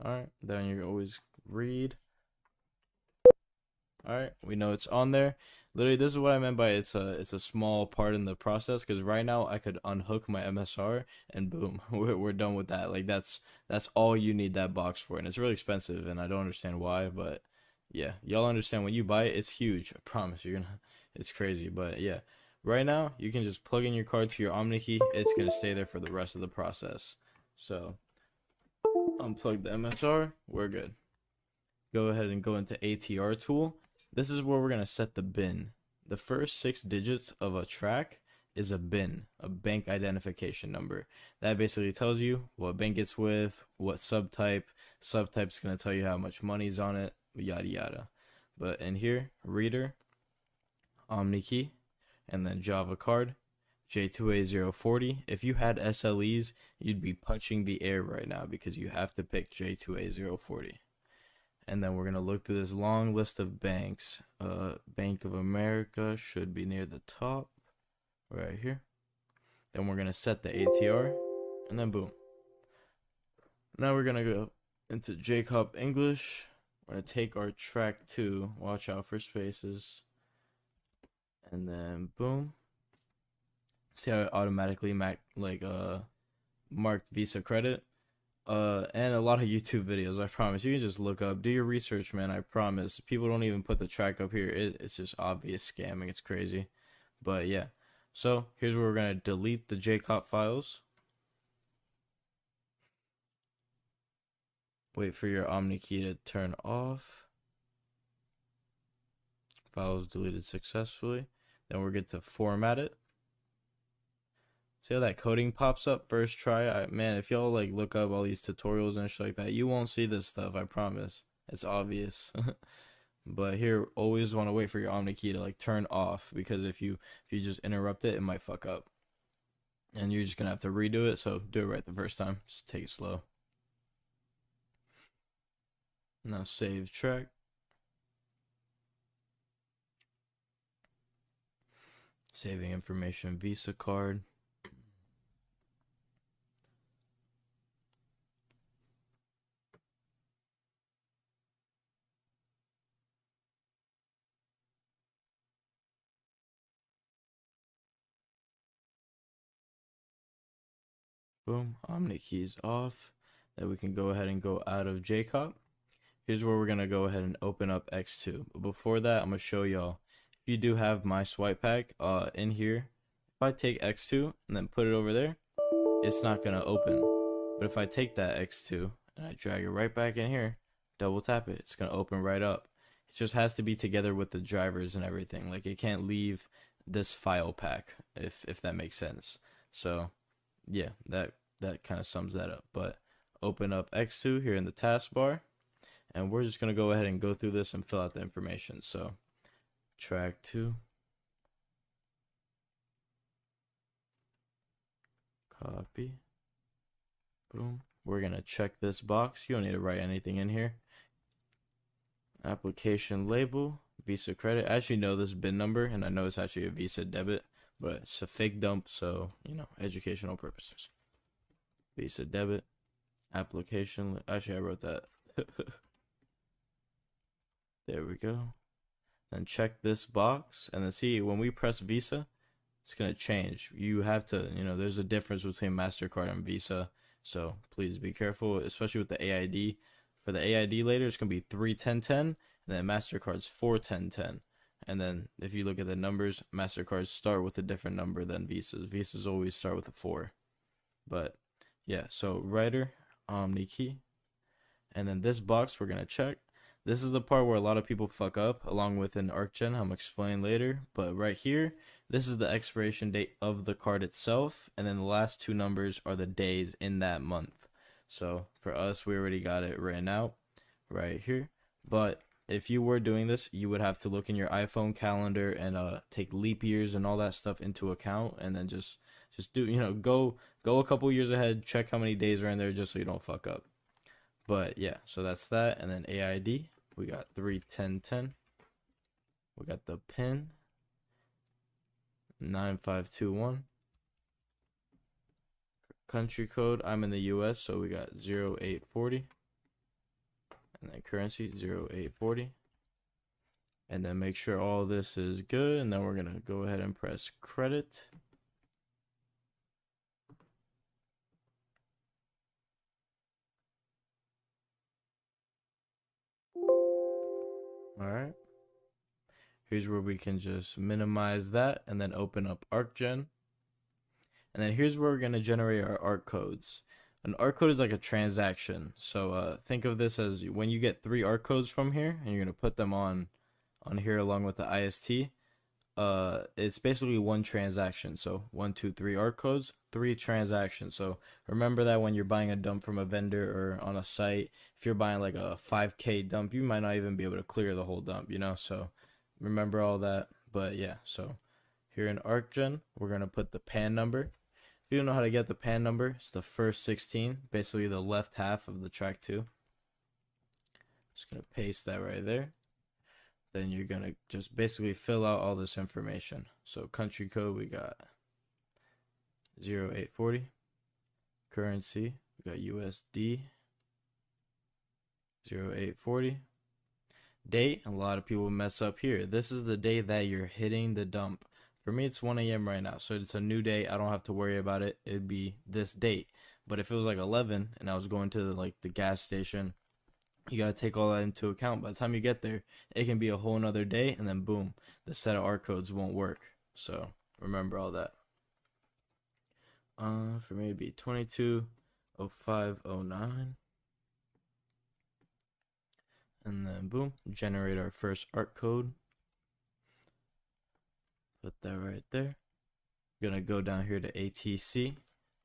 All right, then you always read. All right, we know it's on there. Literally, this is what I meant by it's a small part in the process because right now I could unhook my MSR and boom, we're done with that. Like that's all you need that box for, and it's really expensive, and I don't understand why, but yeah, y'all understand when you buy it, it's huge. I promise you're gonna, it's crazy, but yeah, right now you can just plug in your card to your OmniKey. It's gonna stay there for the rest of the process. So unplug the MSR, we're good. Go ahead and go into ATR tool. This is where we're going to set the bin. The first 6 digits of a track is a bin, a bank identification number. That basically tells you what bank it's with, what subtype. Subtype's going to tell you how much money's on it, yada yada. But in here, reader, OmniKey, and then Java card, J2A040. If you had SLEs, you'd be punching the air right now because you have to pick J2A040. And then we're going to look through this long list of banks. Bank of America should be near the top, right here. Then we're going to set the ATR, and then boom. Now we're going to go into Jacob English. We're going to take our track 2. Watch out for spaces. And then boom. See how it automatically marked Visa credit? And a lot of YouTube videos. I promise you can just look up, do your research, man. I promise. People don't even put the track up here. It's just obvious scamming. It's crazy. But yeah, so here's where we're gonna delete the JCOP files. Wait for your OmniKey to turn off. Files deleted successfully. Then we're good to format it. See how that coding pops up first try? Man, if y'all like look up all these tutorials and shit like that, you won't see this stuff. I promise. It's obvious. But here, always want to wait for your OmniKey to like turn off because if you just interrupt it, it might fuck up, and you're just gonna have to redo it. So do it right the first time. Just take it slow. Now save track. Saving information, Visa card. Boom. OmniKey's off. Then we can go ahead and go out of JCOP. Here's where we're gonna go ahead and open up X2. But before that, I'm gonna show y'all. If you do have my swipe pack, in here, if I take X2 and then put it over there, it's not gonna open. But if I take that X2 and I drag it right back in here, double tap it, it's gonna open right up. It just has to be together with the drivers and everything. Like it can't leave this file pack if that makes sense. So yeah, that kind of sums that up. But open up X2 here in the taskbar, and we're just gonna go ahead and go through this and fill out the information. So track 2, copy, boom. We're gonna check this box. You don't need to write anything in here. Application label, Visa credit. I actually know this bin number, and I know it's actually a Visa debit, but it's a fake dump, so educational purposes. Visa debit, application. Actually, I wrote that. There we go. Then check this box, and then see when we press Visa, it's gonna change. You have to, there's a difference between MasterCard and Visa, so please be careful, especially with the AID. For the AID later, it's gonna be 31010, and then MasterCard's 41010. And then if you look at the numbers, MasterCards start with a different number than Visas. Visas always start with a 4. But yeah, so writer, OmniKey, and then this box we're gonna check. This is the part where a lot of people fuck up, along with an ArcGen. I'm gonna explain later. But right here, this is the expiration date of the card itself, and then the last 2 numbers are the days in that month. So for us, we already got it written out right here. But if you were doing this, you would have to look in your iPhone calendar and take leap years and all that stuff into account, and then just do go a couple years ahead, check how many days are in there, just so you don't fuck up. But yeah, so that's that. And then AID, we got 31010. We got the PIN 9521. Country code, I'm in the US, so we got 0840. and then currency 0840. And then make sure all this is good, and then we're gonna go ahead and press credit. All right. Here's where we can just minimize that and then open up ArcGen. And then here's where we're going to generate our ARC codes. An ARC code is like a transaction. So think of this as when you get 3 ARC codes from here and you're going to put them on here along with the IST. It's basically one transaction. So 1, 2, 3 ARC codes, 3 transactions. So remember that when you're buying a dump from a vendor or on a site, if you're buying like a 5K dump, you might not even be able to clear the whole dump, you know? So remember all that. But yeah, so here in ArcGen, we're going to put the pan number. If you don't know how to get the pan number, it's the first 16, basically the left half of the track 2. Just going to paste that right there. Then you're going to just basically fill out all this information. So country code, we got 0840. Currency, we got USD 0840. Date, a lot of people mess up here. This is the day that you're hitting the dump. For me, it's 1 a.m. right now, so it's a new day. I don't have to worry about it. It'd be this date. But if it was like 11 and I was going to the gas station, you gotta take all that into account. By the time you get there, it can be a whole nother day, and then boom, the set of ARC codes won't work. So remember all that. For me, it'd be 220509. And then boom, generate our first ARC code. Put that right there. You're gonna go down here to ATC.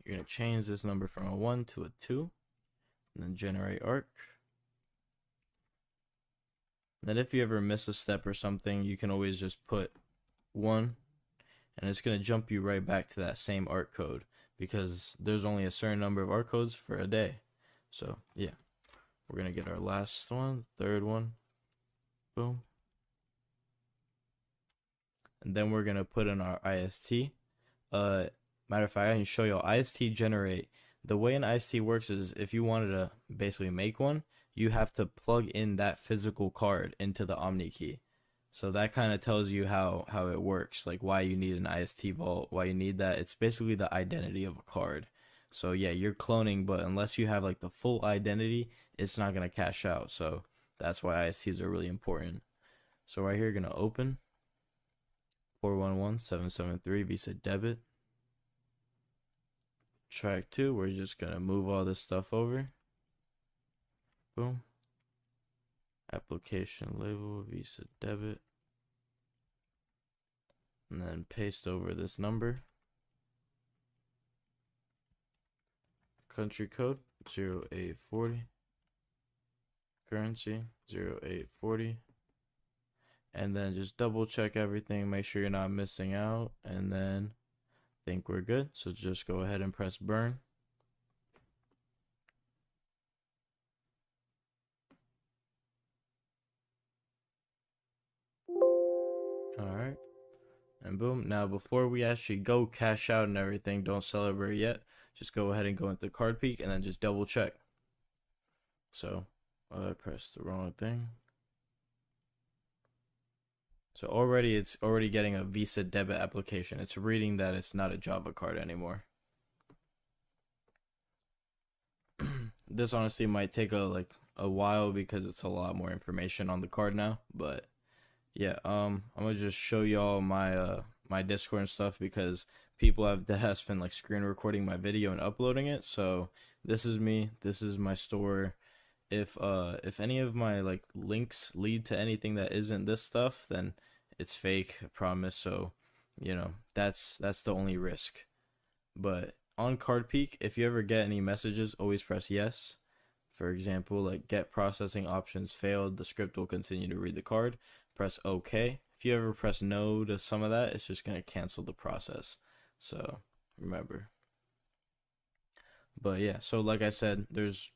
You're gonna change this number from a 1 to a 2, and then generate ARC. And then if you ever miss a step or something, you can always just put 1, and it's gonna jump you right back to that same ARC code because there's only a certain number of ARC codes for a day. So yeah. We're going to get our last one, third one. Boom. And then we're going to put in our IST. Matter of fact, I can show you IST generate. The way an IST works is if you wanted to basically make one, you have to plug in that physical card into the Omni key. So that kind of tells you how it works, like why you need an IST vault, why you need that. It's basically the identity of a card. So yeah, you're cloning, but unless you have like the full identity, it's not going to cash out. So that's why ISTs are really important. So right here, you're going to open 411773 Visa debit. Track 2, we're just going to move all this stuff over. Boom. Application label, Visa debit. And then paste over this number. Country code 0840. Currency 0840. And then just double check everything, make sure you're not missing out, and then think we're good. So just go ahead and press burn. Alright. And boom. Now before we actually go cash out and everything, don't celebrate yet. Just go ahead and go into Card Peek and then just double check. So I pressed the wrong thing. So already it's already getting a Visa debit application. It's reading that it's not a Java card anymore. This honestly might take a while because it's a lot more information on the card now, but yeah, I'm gonna just show y'all my my Discord and stuff because people has been like screen recording my video and uploading it. So this is me, this is my store. If any of my like links lead to anything that isn't this stuff, then it's fake, I promise. So you know, that's the only risk. But on Card Peek, if you ever get any messages, always press yes. For example, like get processing options failed, the script will continue to read the card. Press OK. If you ever press no to some of that, it's just going to cancel the process. So remember. But yeah, so like I said, there's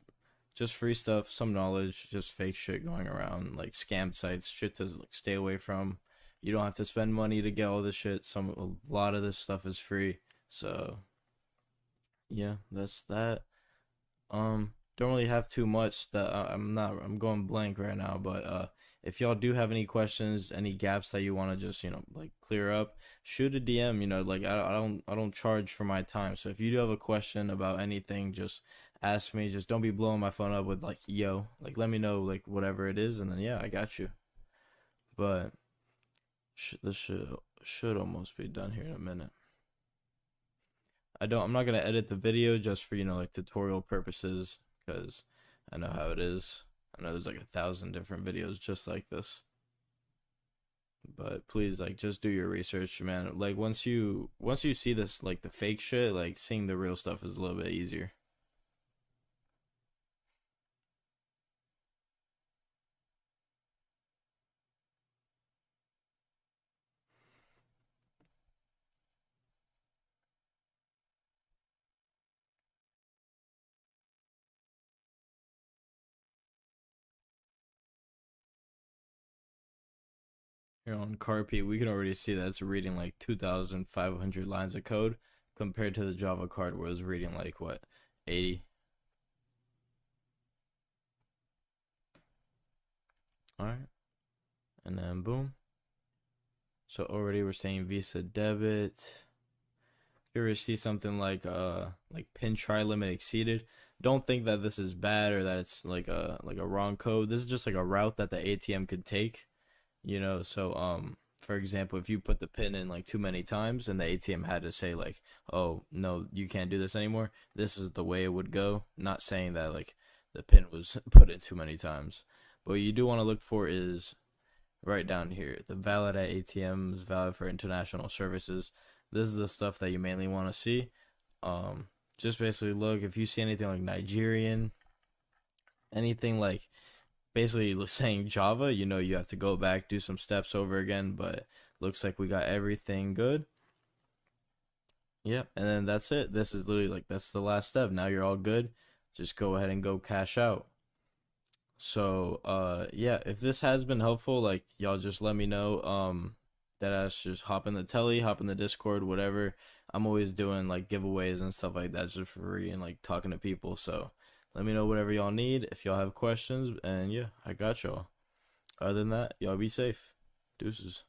just free stuff, some knowledge, just fake shit going around, like scam sites, shit to like stay away from. You don't have to spend money to get all this shit. A lot of this stuff is free. So yeah, that's that. don't really have too much that I'm going blank right now, but if y'all do have any questions, any gaps that you want to just, like clear up, shoot a DM, like I don't charge for my time. So if you do have a question about anything, just ask me. Just don't be blowing my phone up with like yo, like let me know like whatever it is and then yeah, I got you. But this should almost be done here in a minute. I'm not gonna edit the video just for like tutorial purposes because I know how it is. I know there's like 1,000 different videos just like this. But please like just do your research, man. Like once you see this like the fake shit, like seeing the real stuff is a little bit easier. Here on Carpe, we can already see that it's reading like 2,500 lines of code compared to the Java card where it's reading like what 80. All right, and then boom. So already we're saying Visa debit. If you ever see something like pin try limit exceeded, don't think that this is bad or that it's like a wrong code. This is just like a route that the ATM could take, So for example, if you put the pin in like too many times and the ATM had to say like, "Oh, no, you can't do this anymore." This is the way it would go. Not saying that like the pin was put in too many times. But what you do want to look for is right down here. The valid at ATMs, valid for international services. This is the stuff that you mainly want to see. Um, just basically look if you see anything like Nigerian, anything like basically saying Java, you have to go back, do some steps over again, but looks like we got everything good. Yep, and then that's it. This is literally like that's the last step. Now you're all good. Just go ahead and go cash out. So, yeah, if this has been helpful, like y'all just let me know. That ass just hop in the telly, hop in the Discord, whatever. I'm always doing like giveaways and stuff like that just for free and like talking to people. So let me know whatever y'all need if y'all have questions. And yeah, I got y'all. Other than that, y'all be safe. Deuces.